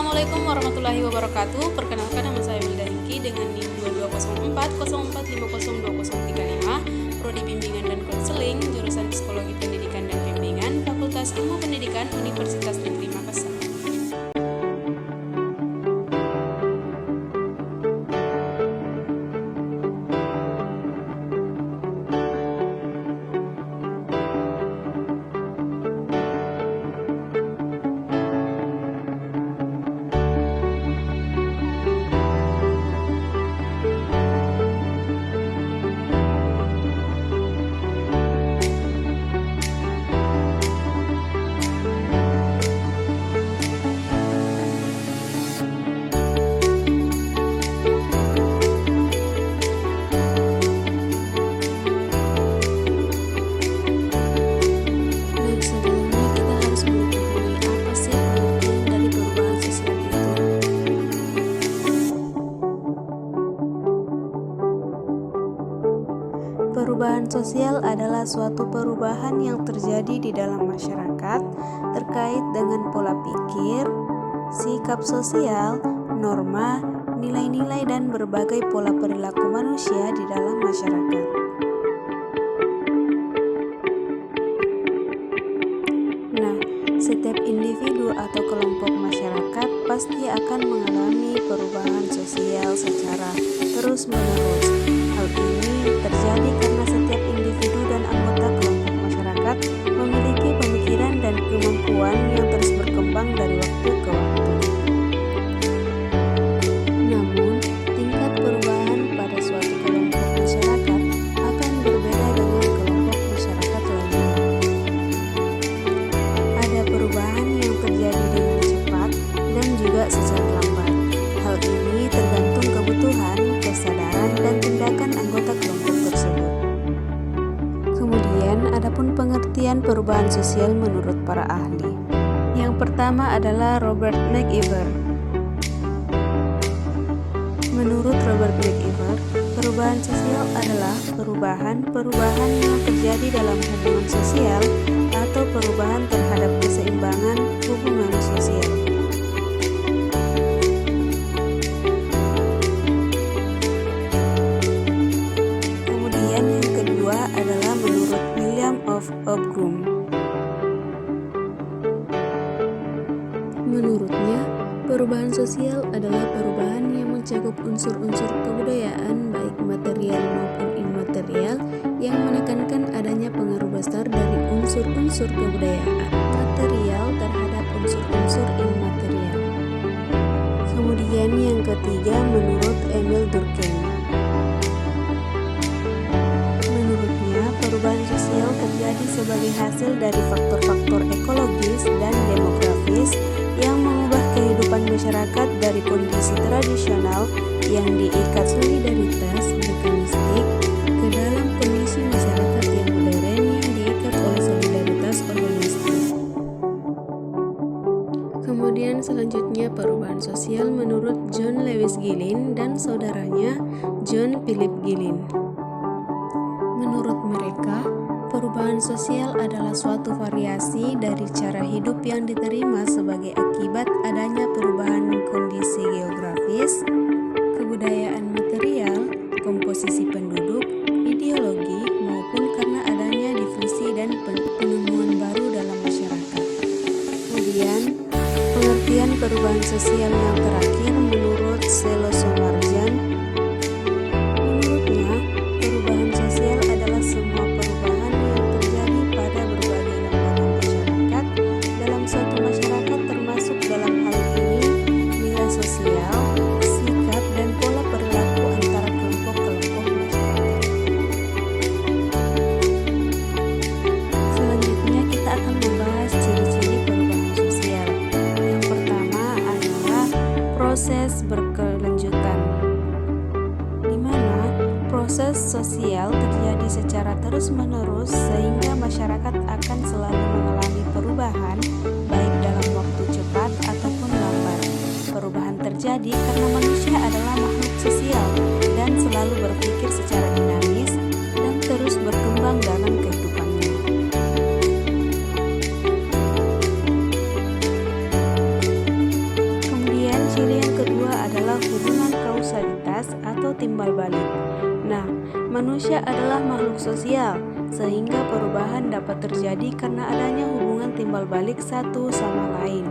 Assalamualaikum warahmatullahi wabarakatuh. Perkenalkan, nama saya Wilda Hengki dengan NIM 220404502035, Prodi Bimbingan dan Konseling, jurusan Psikologi Pendidikan dan Bimbingan, Fakultas Ilmu Pendidikan, Universitas Negeri Makassar. Perubahan sosial adalah suatu perubahan yang terjadi di dalam masyarakat terkait dengan pola pikir, sikap sosial, norma, nilai-nilai, dan berbagai pola perilaku manusia di dalam masyarakat. Nah, setiap individu atau kelompok masyarakat pasti akan mengalami perubahan sosial secara terus-menerus. Hal ini terjadi karena setiap individu dan anggota kelompok masyarakat memiliki pemikiran dan kemampuan yang terus berkembang dari waktu ke waktu. Namun, tingkat perubahan pada suatu kelompok masyarakat akan berbeda dengan kelompok masyarakat lainnya. Ada perubahan yang terjadi dengan cepat dan juga secara lambat. Hal ini tergantung kebutuhan, kesadaran, dan tindakan anggota kelompok tersebut. Kemudian, adapun pengertian perubahan sosial menurut para ahli. Yang pertama adalah Robert McIver. Menurut Robert McIver, perubahan sosial adalah perubahan yang terjadi dalam hubungan sosial atau perubahan terhadap keseimbangan hubungan sosial. Kemudian yang kedua adalah menurut William of Ockham. Menurutnya, perubahan sosial adalah perubahan yang mencakup unsur-unsur kebudayaan baik material maupun imaterial yang menekankan adanya pengaruh besar dari unsur-unsur kebudayaan material terhadap unsur-unsur imaterial. Kemudian yang ketiga menurut Emil Durkheim. Menurutnya, perubahan sosial terjadi sebagai hasil dari faktor-faktor ekologis dan demografis yang mengubah kehidupan masyarakat dari kondisi tradisional yang diikat solidaritas mekanistik ke dalam kondisi masyarakat yang modern yang diikat oleh solidaritas organisasi. Kemudian selanjutnya perubahan sosial menurut John Lewis Gillen dan saudaranya John Philip Gillen. Menurut mereka, perubahan sosial adalah suatu variasi dari cara hidup yang diterima sebagai akibat adanya perubahan kondisi geografis, kebudayaan material, komposisi penduduk, ideologi, maupun karena adanya diferensi dan penemuan baru dalam masyarakat. Kemudian, pengertian perubahan sosial yang terakhir menurut Selo Somarjan. Menurutnya, perubahan sosial adalah semua perubahan yang terjadi pada berbagai lembaga masyarakat dalam suatu masyarakat, termasuk dalam hal ini nilai sosial, sikap, dan pola perilaku antara kelompok-kelompok masyarakat. Selanjutnya kita akan membahas ciri-ciri perubahan sosial. Yang pertama adalah proses berkelanjutan, di mana proses sosial terjadi secara terus-menerus sehingga masyarakat akan selalu mengalami perubahan baik dalam waktu cepat ataupun lambat. Perubahan terjadi karena manusia adalah makhluk sosial dan selalu berpikir secara dinamis dan terus berkembang dalam kehidupannya. Kemudian Manusia adalah makhluk sosial, sehingga perubahan dapat terjadi karena adanya hubungan timbal balik satu sama lain.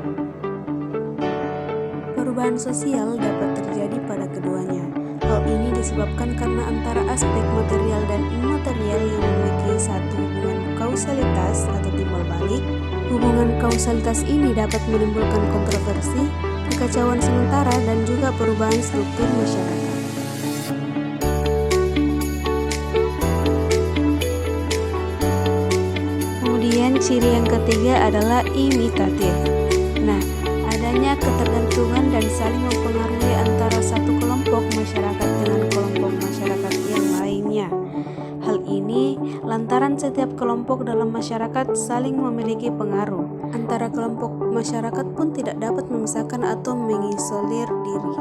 Perubahan sosial dapat terjadi pada keduanya. Hal ini disebabkan karena antara aspek material dan imaterial yang memiliki satu hubungan kausalitas atau timbal balik. Hubungan kausalitas ini dapat menimbulkan kontroversi, kekacauan sementara, dan juga perubahan struktur masyarakat. Kemudian ciri yang ketiga adalah imitatif. Nah, adanya ketergantungan dan saling mempengaruhi antara satu kelompok masyarakat dengan kelompok masyarakat yang lainnya. Hal ini lantaran setiap kelompok dalam masyarakat saling memiliki pengaruh. Antara kelompok masyarakat pun tidak dapat memisahkan atau mengisolir diri.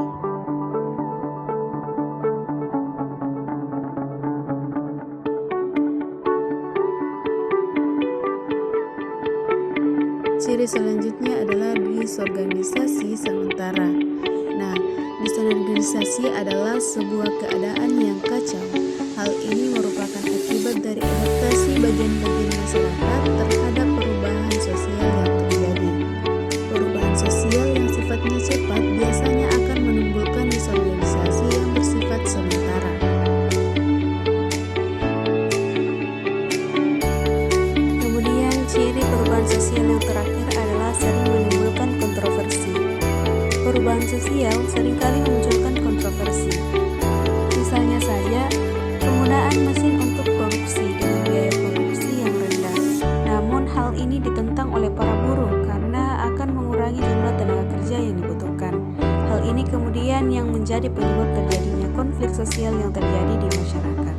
Ciri selanjutnya adalah disorganisasi sementara. Nah, disorganisasi adalah sebuah keadaan yang kacau. Hal ini merupakan akibat dari adaptasi bagian-bagian masyarakat terhadap perubahan sosial yang terjadi. Perubahan sosial yang sifatnya cepat biasanya akan menimbulkan disorganisasi yang bersifat sementara. Kemudian ciri perubahan sosial yang terakhir adalah sering menimbulkan kontroversi. Perubahan sosial seringkali memunculkan kontroversi. Misalnya saja, penggunaan mesin untuk produksi dengan biaya produksi yang rendah. Namun hal ini ditentang oleh para buruh karena akan mengurangi jumlah tenaga kerja yang dibutuhkan. Hal ini kemudian yang menjadi penyebab terjadinya konflik sosial yang terjadi di masyarakat.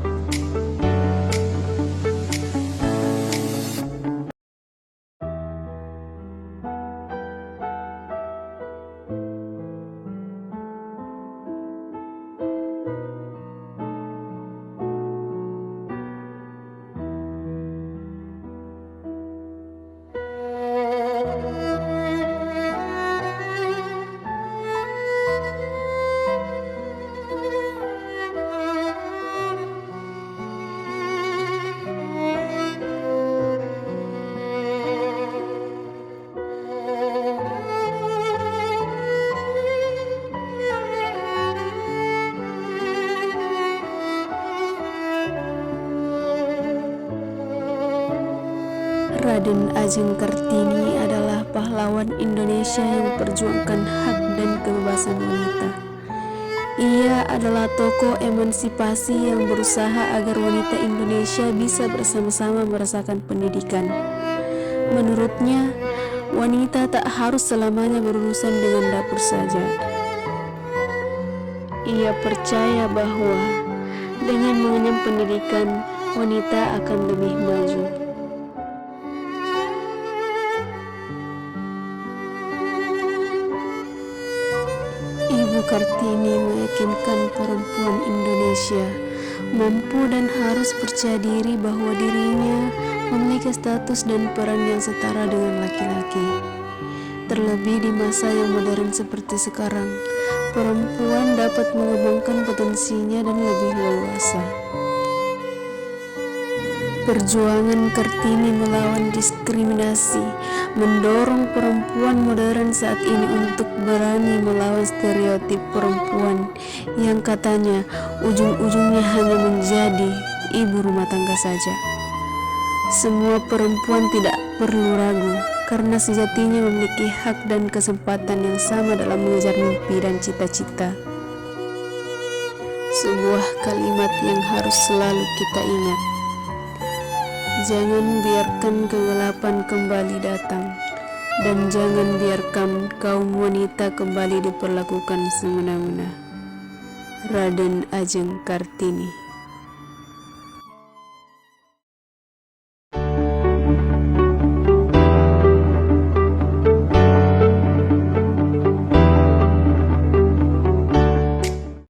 Raden Ajeng Kartini adalah pahlawan Indonesia yang memperjuangkan hak dan kebebasan wanita. Ia adalah tokoh emansipasi yang berusaha agar wanita Indonesia bisa bersama-sama merasakan pendidikan. Menurutnya, wanita tak harus selamanya berurusan dengan dapur saja. Ia percaya bahwa dengan mengenyam pendidikan, wanita akan lebih maju. Ibu Kartini meyakinkan perempuan Indonesia mampu dan harus percaya diri bahwa dirinya memiliki status dan peran yang setara dengan laki-laki. Terlebih di masa yang modern seperti sekarang, perempuan dapat mengembangkan potensinya dan lebih leluasa. Perjuangan Kartini melawan diskriminasi mendorong perempuan modern saat ini untuk berani melawan stereotip perempuan yang katanya ujung-ujungnya hanya menjadi ibu rumah tangga saja. Semua perempuan tidak perlu ragu karena sejatinya memiliki hak dan kesempatan yang sama dalam mengejar mimpi dan cita-cita. Sebuah kalimat yang harus selalu kita ingat. Jangan biarkan kegelapan kembali datang, dan jangan biarkan kaum wanita kembali diperlakukan semena-mena. Raden Ajeng Kartini.